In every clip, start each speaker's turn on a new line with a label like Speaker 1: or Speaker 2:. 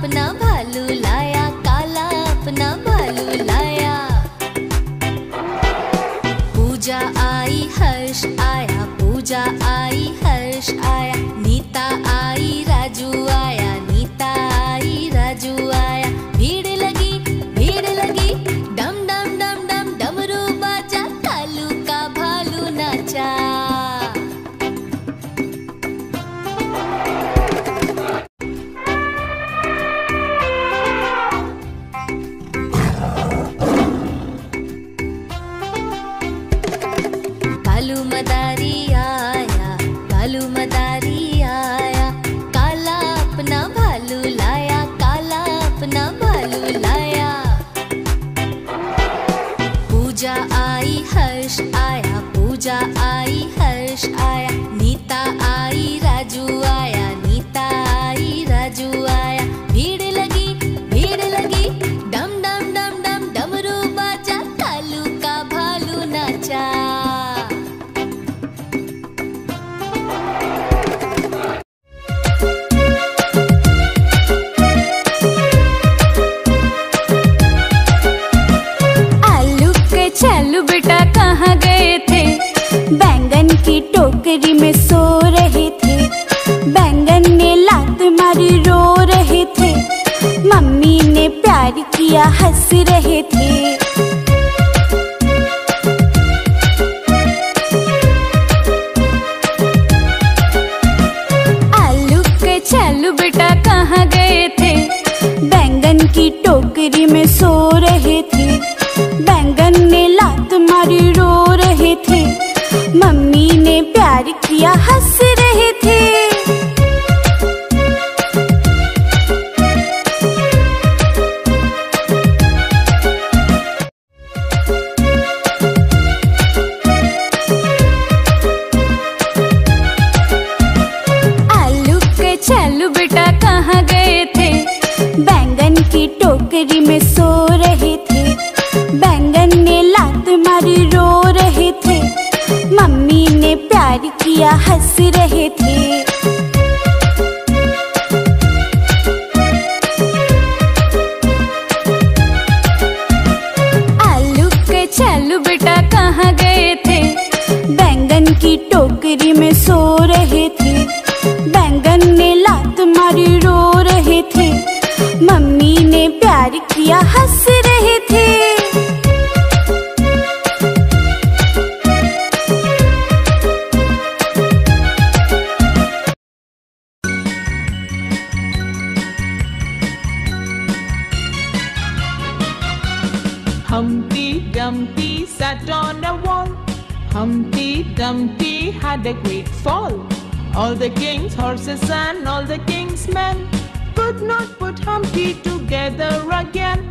Speaker 1: अपना भालू लाया, काला अपना भालू लाया। पूजा आई हर्ष आया, पूजा आई हर्ष आया। नीता आई राजू आया, नीता आई राजू आया। भीड़ लगी डम डम डम डम डमरू बाजा, कालू का भालू नाचा। कालू मदारी आया, कालू मदारी आया। काला अपना भालू लाया, काला अपना भालू लाया। पूजा आई हर्ष आया, पूजा आई हर्ष आया। नीता आई राजू आया, नीता आई राजू आया। भीड़ लगी डम डम डम डम डमरू बाजा, कालू का भालू नाचा।
Speaker 2: चलो बेटा कहाँ गए थे? बैंगन की टोकरी में सो रहे थे। बैंगन ने लात मारी रो रहे थे। मम्मी ने प्यार किया हंस रहे थे। आलू के चलो बेटा कहाँ गए थे? बैंगन की टोकरी में सो रहे थे। बैंगन ने लात मारी रो रहे थे। मम्मी ने प्यार किया हंस रहे थे। आलू के चलो बेटा कहाँ गए थे? बैंगन की टोकरी में सो रहे थे। बैंगन ने लात मारी रो रहे थे। मम्मी ने प्यार किया हंस रहे थे। आलू के चलो बेटा कहाँ गए थे? बैंगन की टोकरी में सो रहे थे। बैंगन ने लात मारी रो रहे थे। मम्मी ने प्यार किया हंस रहे थे।
Speaker 3: Humpty Dumpty sat on a wall. Humpty Dumpty had a great fall. All the king's horses and all the king's men could not put Humpty together again.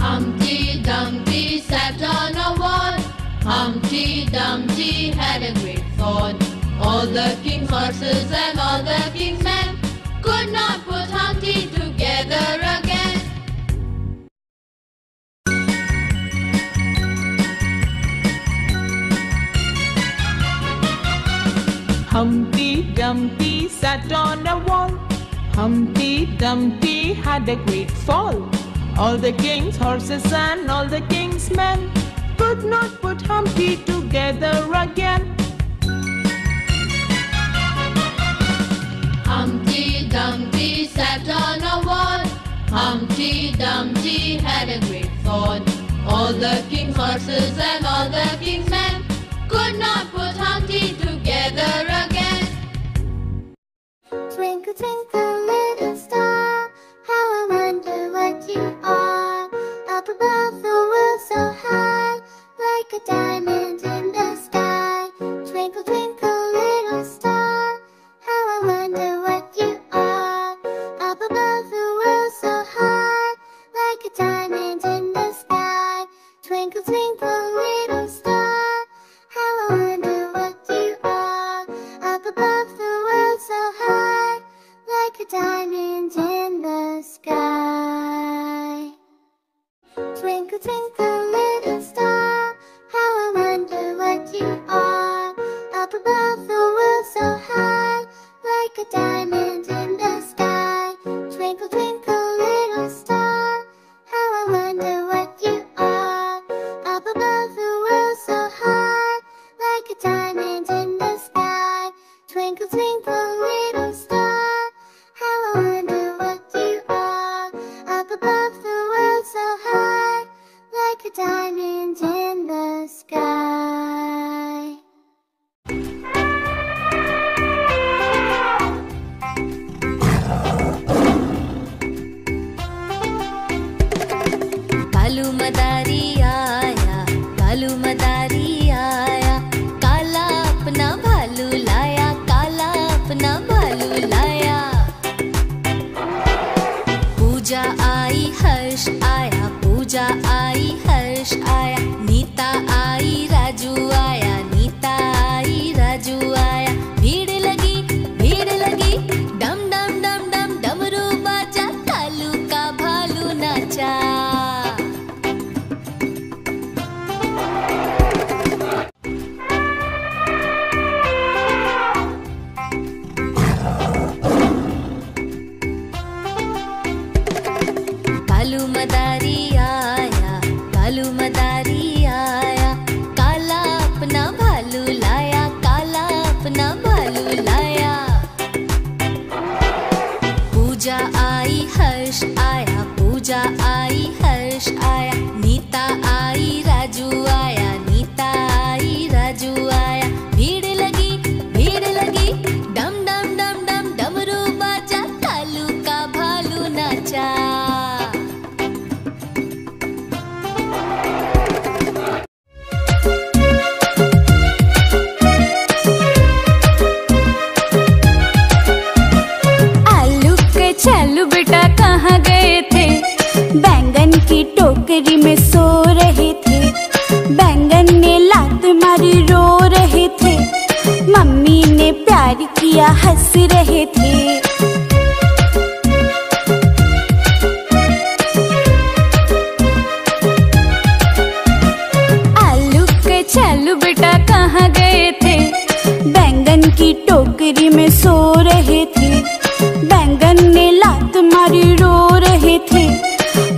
Speaker 4: Humpty Dumpty sat on a wall. Humpty Dumpty had a great fall. All the king's horses and all the king's men could not put Humpty together again.
Speaker 3: Humpty Dumpty sat on a wall. Humpty Dumpty had a great fall. All the king's horses and all the king's men could not put Humpty together again.
Speaker 4: Humpty Dumpty sat on a wall. Humpty Dumpty had a great fall. All the king's horses and all the king's men could not put Humpty together again.
Speaker 5: Twinkle, twinkle, little star, how I wonder what you are. Up above the world so high, like a diamond in the sky. Twinkle, twinkle, little star, how I wonder what you are. Up above the world so high, like a diamond in the sky. Twinkle, twinkle, little star, how I wonder what you are. Up above the world so high, like a diamond in the sky. Twinkle, twinkle, little star, how I wonder what you are. Up above the world so high, like a diamond.
Speaker 1: लाया। पूजा आई हर्ष आया, पूजा आई हर्ष आया। नीता आई राजू आया, नीता आई राजू आया। भीड़ लगी डम डम डम डम डमरू बाजा, कालू का भालू नाचा। कालू मदारी आया, कालू मदारी आया। काला अपना भालू लाया, काला अपना भालू लाया। पूजा आई हर्ष आया, पूजा आई हर्ष आया। नीता आई राजू आया, नीता आई राजू आया। भीड़ लगी डम डम डम डम डमरू बाजा, कालू का भालू नाचा।
Speaker 2: चलो बेटा कहाँ गए थे? बैंगन की टोकरी में सो रहे थे। बैंगन ने लात मारी रो रहे थे। मम्मी ने प्यार किया हंस रहे थे। आलू के चलो बेटा कहाँ गए थे? बैंगन की टोकरी में सो रहे थे। बैंगन ने लात मारी रो रहे थे।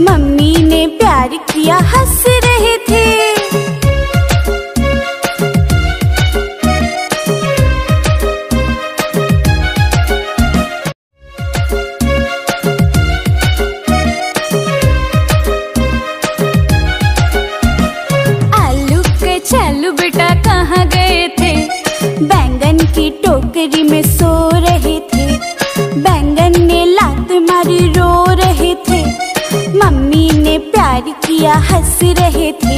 Speaker 2: मम्मी ने प्यार किया हंस रहे थे। आलू के चलो बेटा कहाँ गए थे? बैंगन की टोकरी में सो रहे थे। बैंगन ने लात मारी रो रहे थे। मम्मी ने प्यार किया हंस रहे थे।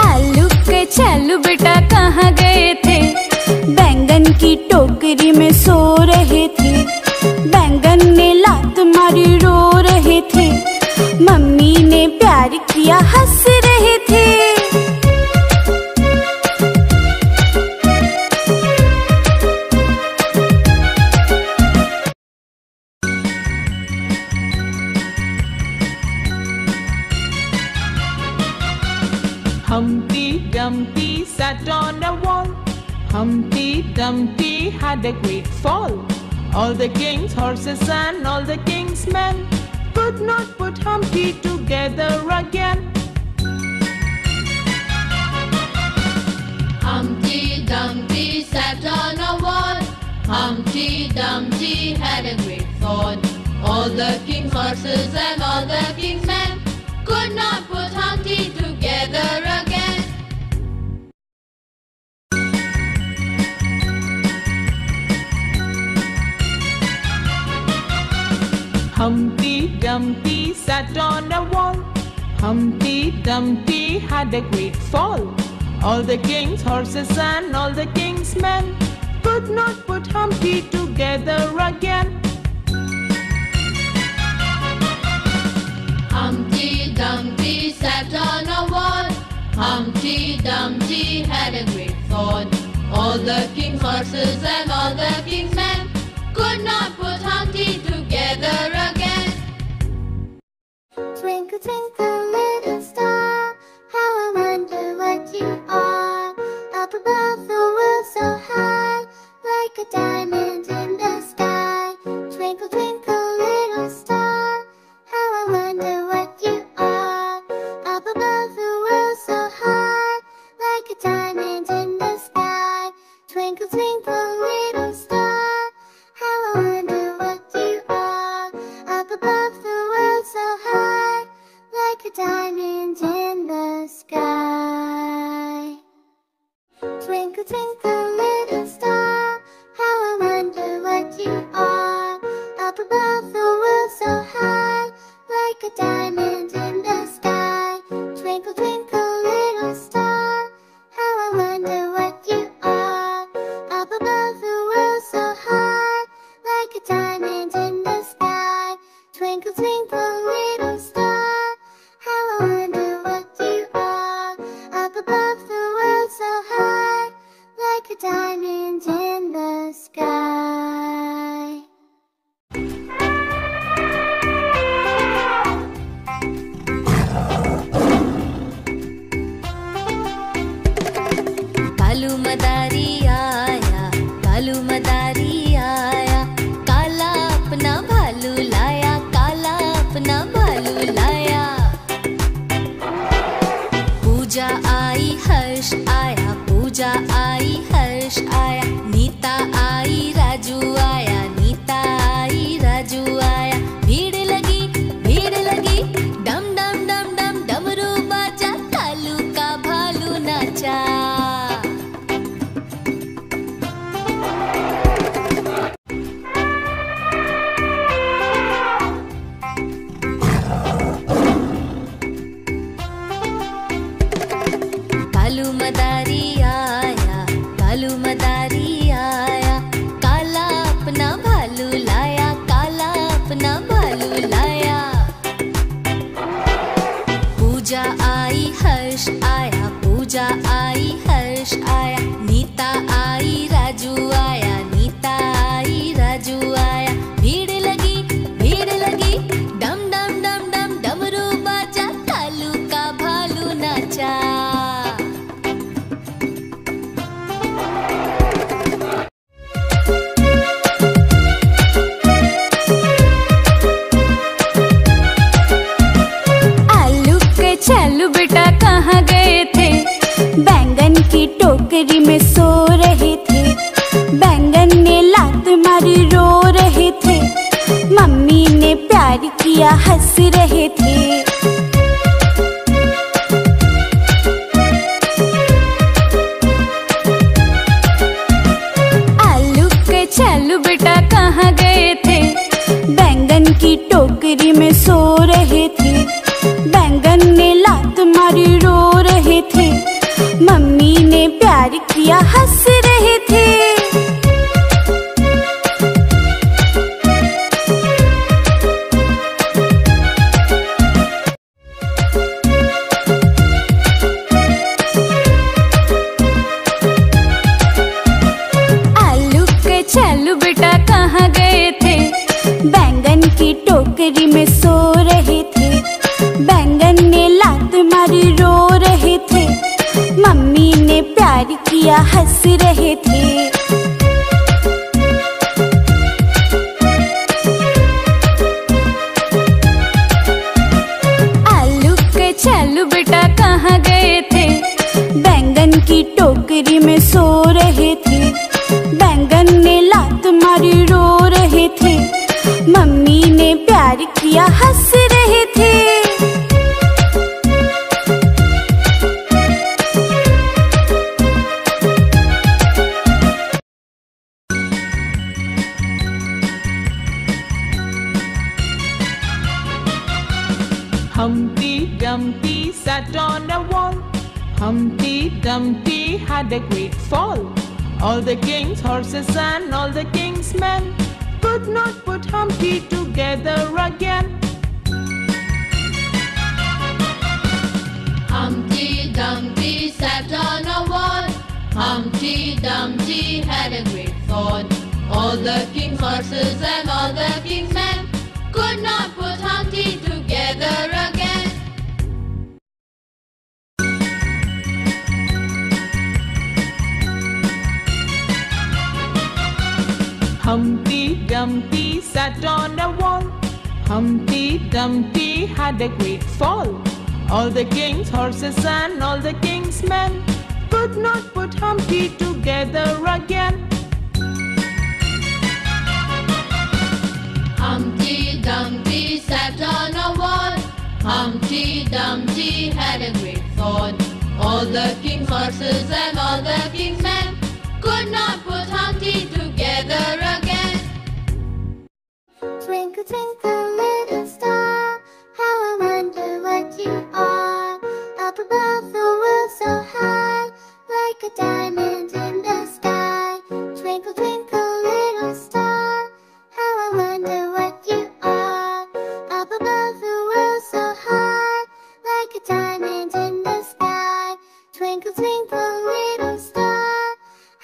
Speaker 2: आलू के चलो बेटा कहाँ गए थे? बैंगन की टोकरी में सो रहे थे। बैंगन ने लात मारी रो रहे थे। मम्मी ने प्यार किया हंस रहे थे।
Speaker 3: Humpty Dumpty sat on a wall. Humpty Dumpty had a great fall. All the king's horses and all the king's men could not put Humpty together again.
Speaker 4: Humpty Dumpty sat on a wall. Humpty Dumpty had a great fall. All the king's horses and all the king's men could not put Humpty together again.
Speaker 3: Humpty Dumpty sat on a wall. Humpty Dumpty had a great fall. All the king's horses and all the king's men could not put Humpty together again.
Speaker 4: Humpty Dumpty sat on a wall. Humpty Dumpty had a great fall. All the king's horses and all the king's men could not put Humpty together again.
Speaker 5: Twinkle, twinkle, little star, how I wonder what you are. Up above the world so high, like a diamond in the sky. Twinkle, twinkle, little star, how I wonder what you are. Up above the world so high, like a diamond in the sky. Twinkle, twinkle, little star, how I wonder what you are. Up above the world so high, like a diamond in the sky. Twinkle, twinkle, little star, how I wonder what you are. Up above the world so high, like a diamond in the sky. Twinkle, twinkle, little
Speaker 1: Kalu मदारी आया, कालू मदारी आया, काला अपना भालू लाया, काला अपना भालू लाया। पूजा आई हर्ष आया, पूजा आई हर्ष आया, नीता आई राजू आया, नीता आई राजू आया। भीड़ लगी डम डम डम डम डमरू बाजा, कालू का भालू नाचा। कालू मदारी आया, कालू मदारी आया, काला अपना भालू लाया, काला अपना भालू लाया। पूजा आई हर्ष आया, पूजा आई हर्ष आया, नीता आई राजू आया, नीता आई राजू आया। भीड़ लगी डम डम डम डम डमरू बाजा, कालू का भालू नाचा।
Speaker 2: चलो बेटा कहाँ गए थे? बैंगन की टोकरी में सो रहे थे। बैंगन ने लात मारी रो रहे थे। मम्मी ने प्यार किया हंस रहे थे। आलू के चलो बेटा कहाँ गए थे? बैंगन की टोकरी में सो रहे थे। बैंगन ने लात मारी रो रहे थे। मम्मी ने प्यार किया हंस रहे थे। आलू के चलो बेटा कहाँ गए थे? बैंगन की टोकरी में सो रहे थे। बैंगन ने लात मारी रो रहे थे। मम्मी ने प्यार किया हंस रहे थे। आलू के चलो बेटा कहाँ गए थे? बैंगन की टोकरी में सो रहे थे। बैंगन ने लात मारी रो रहे थे। मम्मी ने प्यार किया हंस रहे थे।
Speaker 3: Humpty Dumpty sat on a wall. Humpty Dumpty had a great fall. All the king's horses and all the king's men could not put Humpty together again.
Speaker 4: Humpty Dumpty sat on a wall. Humpty Dumpty had a great fall. All the king's horses and all the king's men could not put Humpty together again.
Speaker 3: Humpty Dumpty sat on a wall. Humpty Dumpty had a great fall. All the king's horses and all the king's men could not put Humpty together again.
Speaker 4: Humpty Dumpty sat on a wall. Humpty Dumpty had a great fall. All the king's horses and all the king's men could not put Humpty together again.
Speaker 5: Twinkle, twinkle, little star, how I wonder what you are. Up above the world so high, like a diamond in the sky. Twinkle, twinkle, little star, how I wonder what you are. Up above the world so high, like a diamond in the sky. Twinkle, twinkle, little star,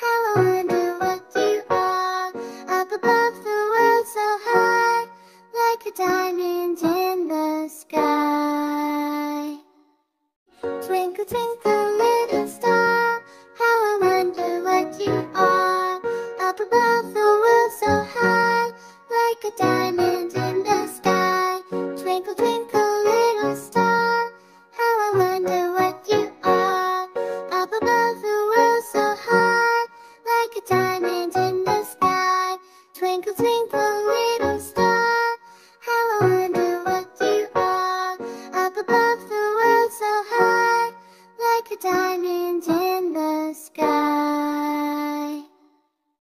Speaker 5: how I wonder what you are. Up above the world so high, like a diamond in the sky. Twinkle, twinkle, little star, how I wonder sky.